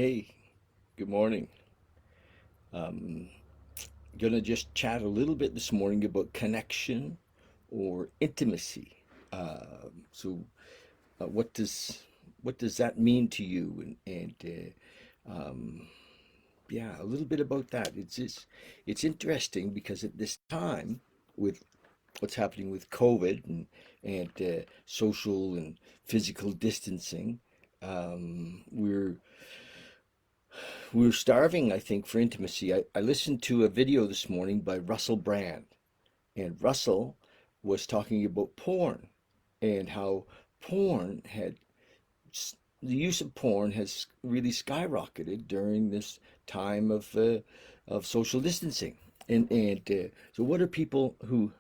Hey, good morning. Um, gonna just chat a little bit this morning about connection or intimacy. What does that mean to you? And yeah, a little bit about that. It's interesting because at this time, with what's happening with COVID and social and physical distancing, we're starving, I think, for intimacy. I listened to a video this morning by Russell Brand, and Russell was talking about porn and how porn had the use of porn has really skyrocketed during this time of social distancing. So, what are people who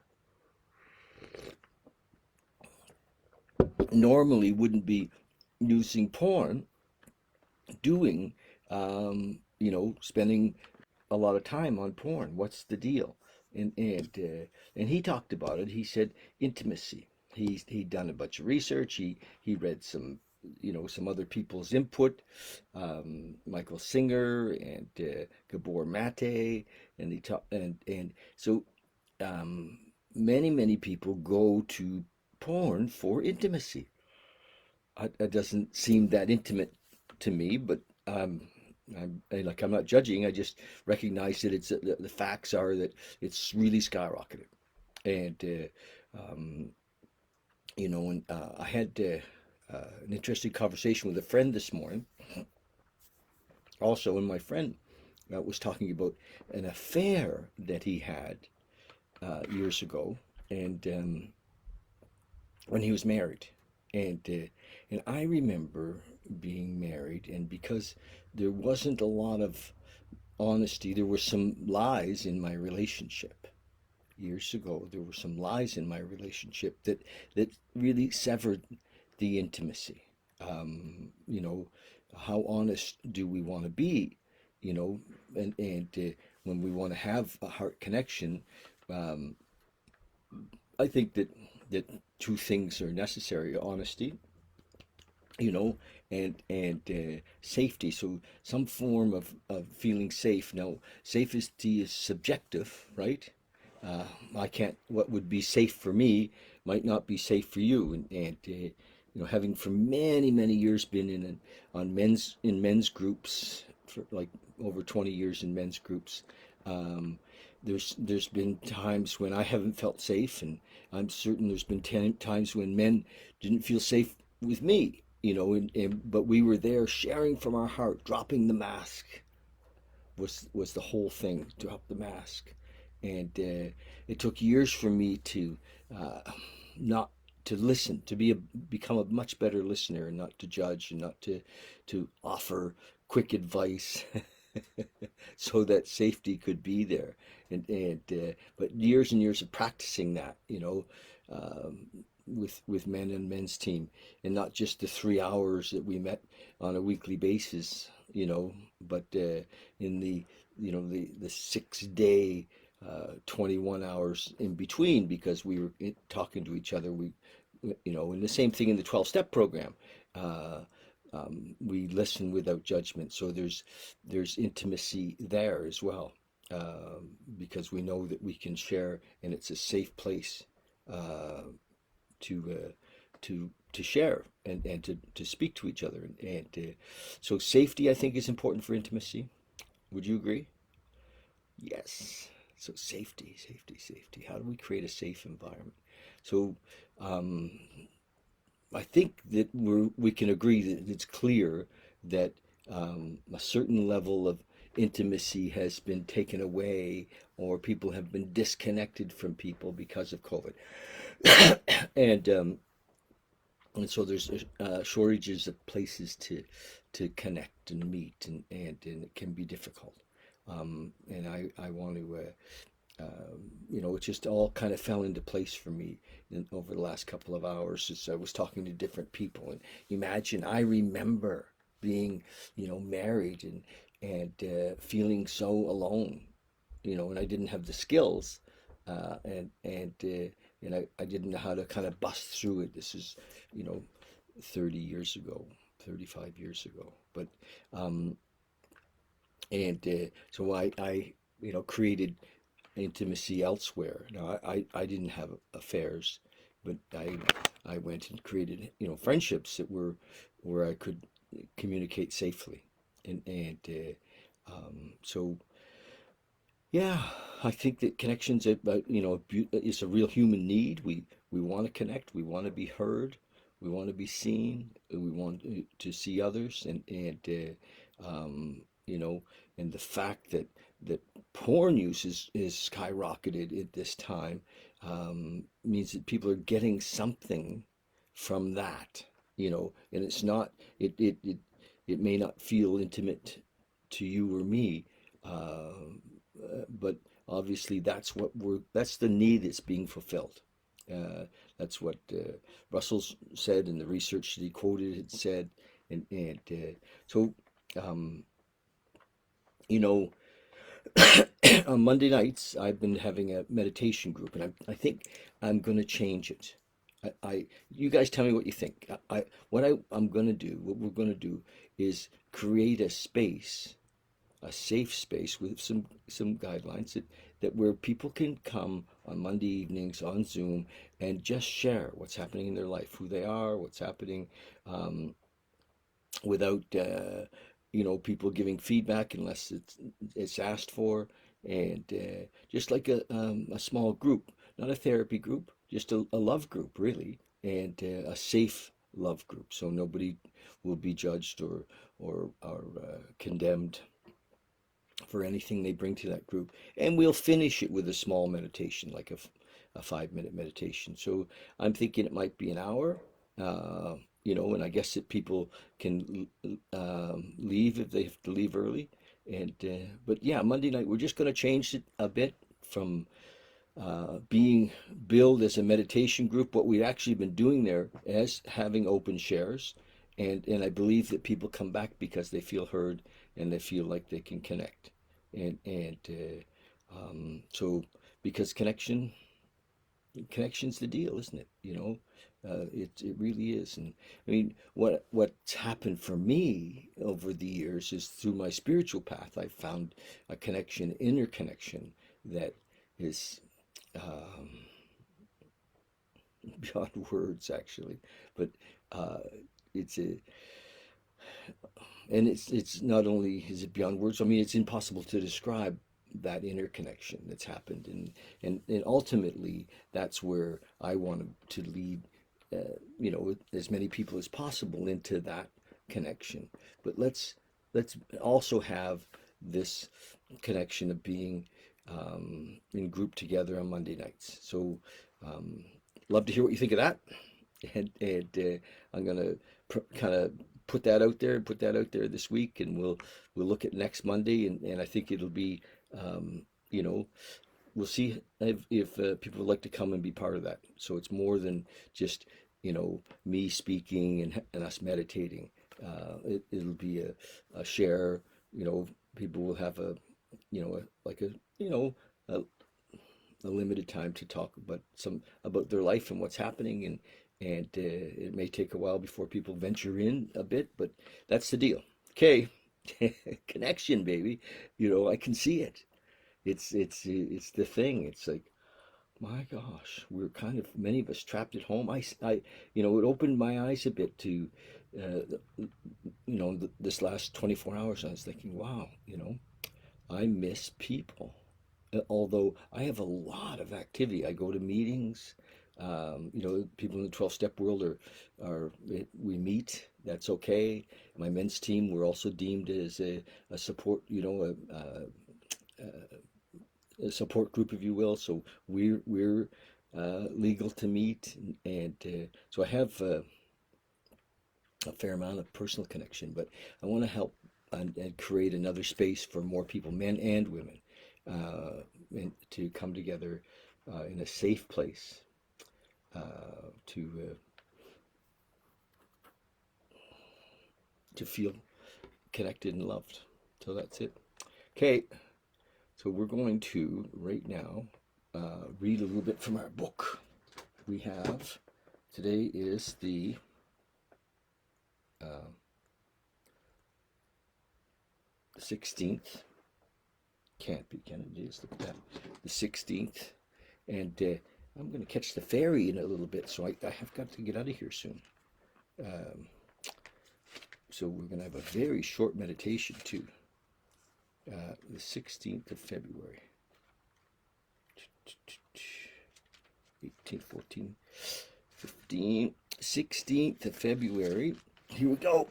normally wouldn't be using porn doing? Spending a lot of time on porn. What's the deal? And he talked about it. He said intimacy. He'd done a bunch of research. He read some other people's input, Michael Singer and Gabor Mate, and he talk and so um, many people go to porn for intimacy. It doesn't seem that intimate to me, but I'm not judging. I just recognize that the facts are that it's really skyrocketed, and I had an interesting conversation with a friend this morning. Also, and my friend was talking about an affair that he had years ago, and when he was married, and I remember being married, and because there wasn't a lot of honesty, there were some lies in my relationship. Years ago, there were some lies in my relationship that really severed the intimacy. You know, how honest do we want to be? You know, and when we want to have a heart connection, um, I think that two things are necessary: honesty, you know, and safety. So some form of feeling safe. Now, safety is subjective, right? Uh, I can't. What would be safe for me might not be safe for you. Having for many years been in men's groups for like over 20 years in men's groups. Um, there's been times when I haven't felt safe, and I'm certain there's been times when men didn't feel safe with me. But we were there sharing from our heart. Dropping the mask was the whole thing. Drop the mask, and it took years for me to uh, not to listen, become a much better listener, and not to judge, and not to offer quick advice, so that safety could be there. But years and years of practicing that, with men and men's team, and not just the 3 hours that we met on a weekly basis, but in the 6 day 21 hours in between, because we were talking to each other. And the same thing in the 12-step program. uh, we listen without judgment, so there's intimacy there as well, because we know that we can share, and it's a safe place uh, to to share, and to speak to each other, so safety, I think, is important for intimacy. Would you agree? Yes. So safety. How do we create a safe environment? So um, I think that we can agree that it's clear that a certain level of intimacy has been taken away, or people have been disconnected from people because of COVID, and um, and so there's shortages of places to connect and meet, and it can be difficult. And I want to it just all kind of fell into place for me over the last couple of hours as I was talking to different people. And imagine, I remember being, married, and feeling so alone, and I didn't have the skills, and I didn't know how to kind of bust through it. This is, you know, 30 years ago, 35 years ago. But And so I created intimacy elsewhere. Now I didn't have affairs, but I went and created friendships that were where I could communicate safely, and so yeah, I think that connections, is a real human need. We want to connect. We want to be heard. We want to be seen. We want to see others, and the fact that porn use is skyrocketed at this time means that people are getting something from that. And it's not it may not feel intimate to you or me, but obviously that's the need that's being fulfilled. That's what Russell said, and the research that he quoted had said, and so um, you know on Monday nights I've been having a meditation group, and I think I'm going to change it. You guys tell me what you think. I'm going to do, what we're going to do, is create a safe space with some guidelines that where people can come on Monday evenings on Zoom and just share what's happening in their life, who they are, what's happening, um, without people giving feedback unless it's asked for, and just like a small group, not a therapy group, just a love group really, and a safe love group, so nobody will be judged or condemned for anything they bring to that group. And we'll finish it with a small meditation, like a 5-minute meditation. So I'm thinking it might be an hour, and I guess that people can leave if they have to leave early. And but yeah, Monday night we're just going to change it a bit from being billed as a meditation group. What we've actually been doing there as having open shares, and I believe that people come back because they feel heard and they feel like they can connect, and so because connection's the deal, isn't it? It really is. And I mean, what's happened for me over the years is through my spiritual path, I found a connection, inner connection, that is um, beyond words, actually. But uh, it's a and it's not only is it beyond words. I mean, it's impossible to describe that interconnection that's happened, and ultimately that's where I wanted to lead, as many people as possible into that connection. But let's also have this connection of being in group together on Monday nights. So um, love to hear what you think of that, and I'm gonna kind of put that out there this week, and we'll look at next Monday, and I think it'll be, um, you know, we'll see if people would like to come and be part of that. So it's more than just me speaking and us meditating. It'll be a share. People will have like a limited time to talk about their life and what's happening, and it may take a while before people venture in a bit, but that's the deal. Okay, connection, baby. I can see it. It's the thing. It's like, my gosh, we're kind of, many of us, trapped at home. It opened my eyes a bit to, this last 24 hours. I was thinking, wow, I miss people. Although I have a lot of activity, I go to meetings. People in the 12-step world we meet. That's okay. My men's team, we're also deemed as a support, a support group, if you will. So we're legal to meet, and so I have a fair amount of personal connection. But I want to help and create another space for more people, men and women, to come together in a safe place to feel connected and loved. So that's it. Okay, so we're going to right now read a little bit from our book. We have, today is the uh, 16th. Can't be, can it? Just look at that. The 16th. And I'm going to catch the ferry in a little bit, so I have got to get out of here soon. Um, so we're going to have a very short meditation too. The 16th of February. 18, 14, 15, 16th of February. Here we go.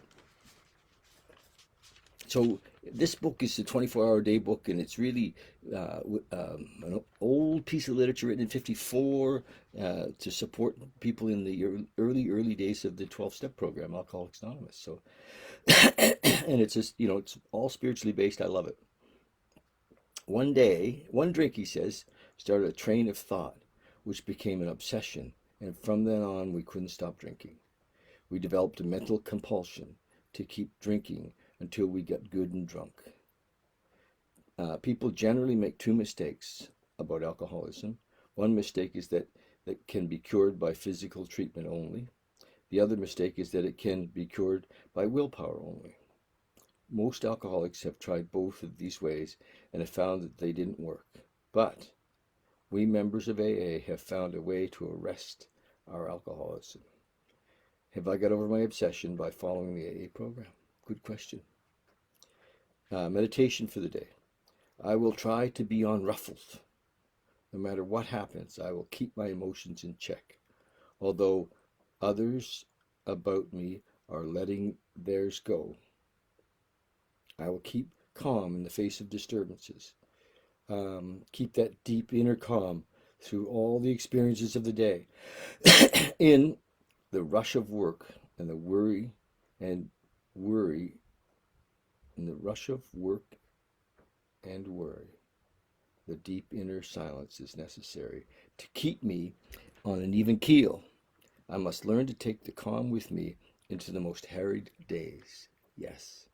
So this book is a 24-hour day book, and it's really an old piece of literature written in 54 to support people in the early days of the 12-step program, Alcoholics Anonymous. So, and it's just, it's all spiritually based. I love it. One day, one drink, he says, started a train of thought, which became an obsession, and from then on, we couldn't stop drinking. We developed a mental compulsion to keep drinking until we got good and drunk. People generally make two mistakes about alcoholism. One mistake is that it can be cured by physical treatment only. The other mistake is that it can be cured by willpower only. Most alcoholics have tried both of these ways and have found that they didn't work. But we members of AA have found a way to arrest our alcoholism. Have I got over my obsession by following the AA program? Good question. Meditation for the day. I will try to be unruffled. No matter what happens, I will keep my emotions in check. Although others about me are letting theirs go, I will keep calm in the face of disturbances. Keep that deep inner calm through all the experiences of the day. In the rush of work and the worry, in the rush of work and worry, the deep inner silence is necessary to keep me on an even keel. I must learn to take the calm with me into the most harried days. Yes.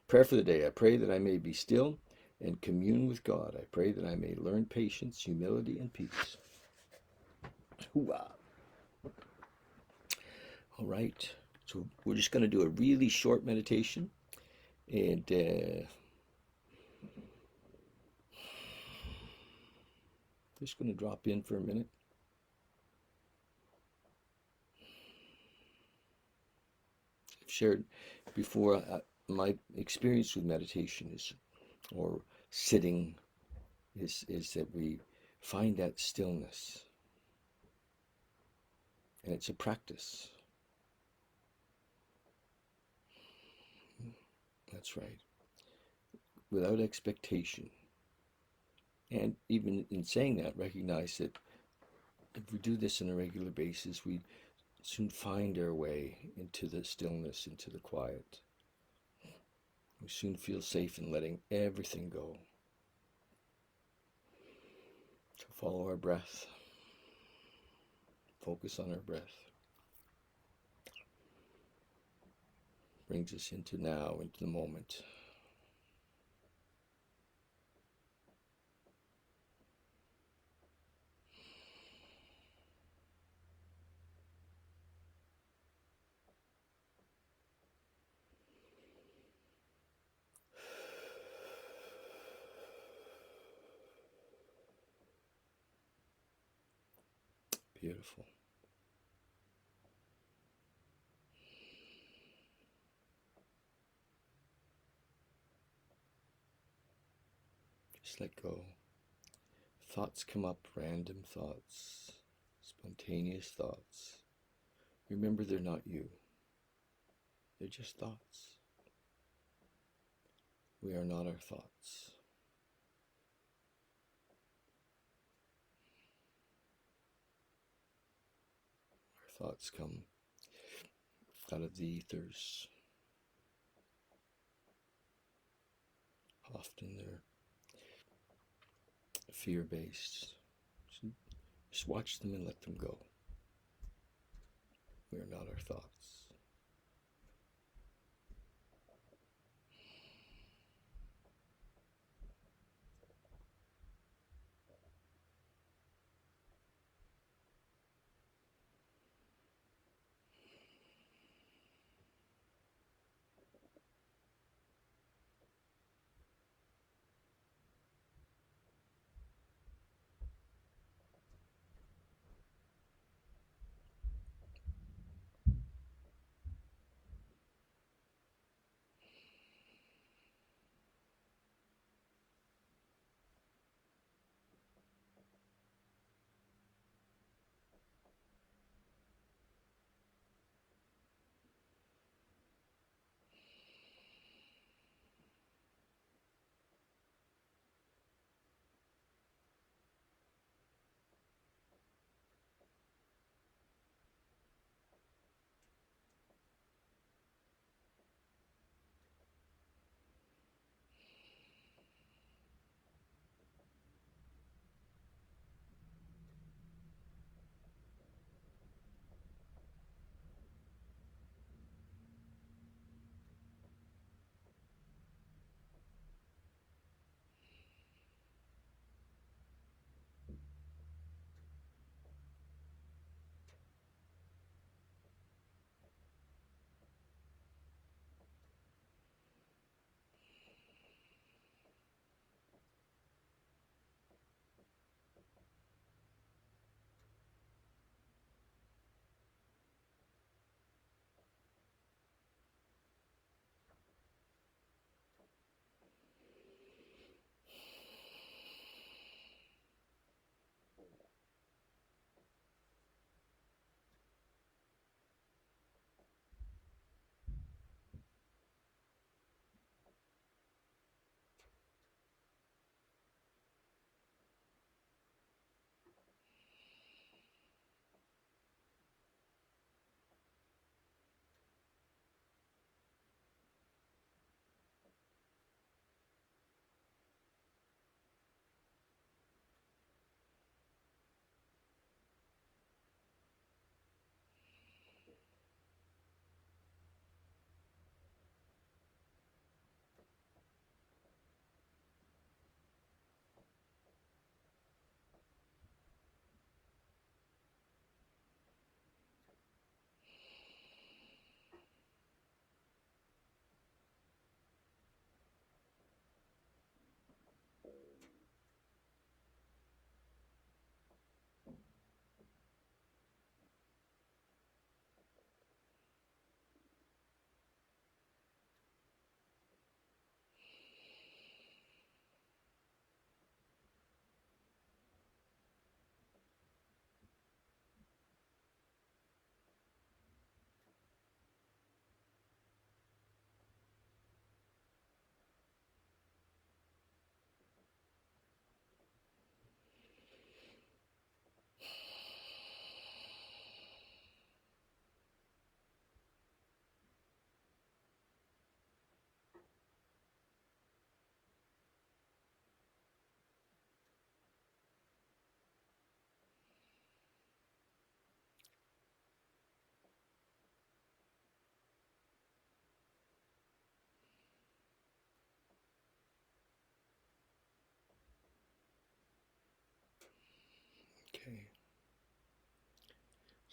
Prayer for the day. I pray that I may be still and commune with God. I pray that I may learn patience, humility, and peace. Hoo-ah. All right. So we're just going to do a really short meditation. And just going to drop in for a minute. I've shared before my experience with meditation is, or sitting, is that we find that stillness. And it's a practice. That's right. Without expectation. And even in saying that, recognize that if we do this on a regular basis, we soon find our way into the stillness, into the quiet. We soon feel safe in letting everything go. So follow our breath. Focus on our breath. Brings us into now, into the moment. Beautiful. Just let go. Thoughts come up, random thoughts, spontaneous thoughts. Remember, they're not you. They're just thoughts. We are not our thoughts. Our thoughts come out of the ethers. Often they're fear-based. Just watch them and let them go. We are not our thoughts.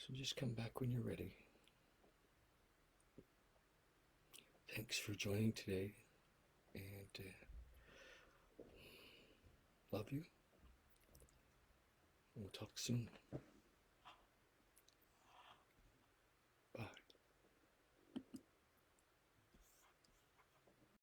So just come back when you're ready. Thanks for joining today, and love you. We'll talk soon.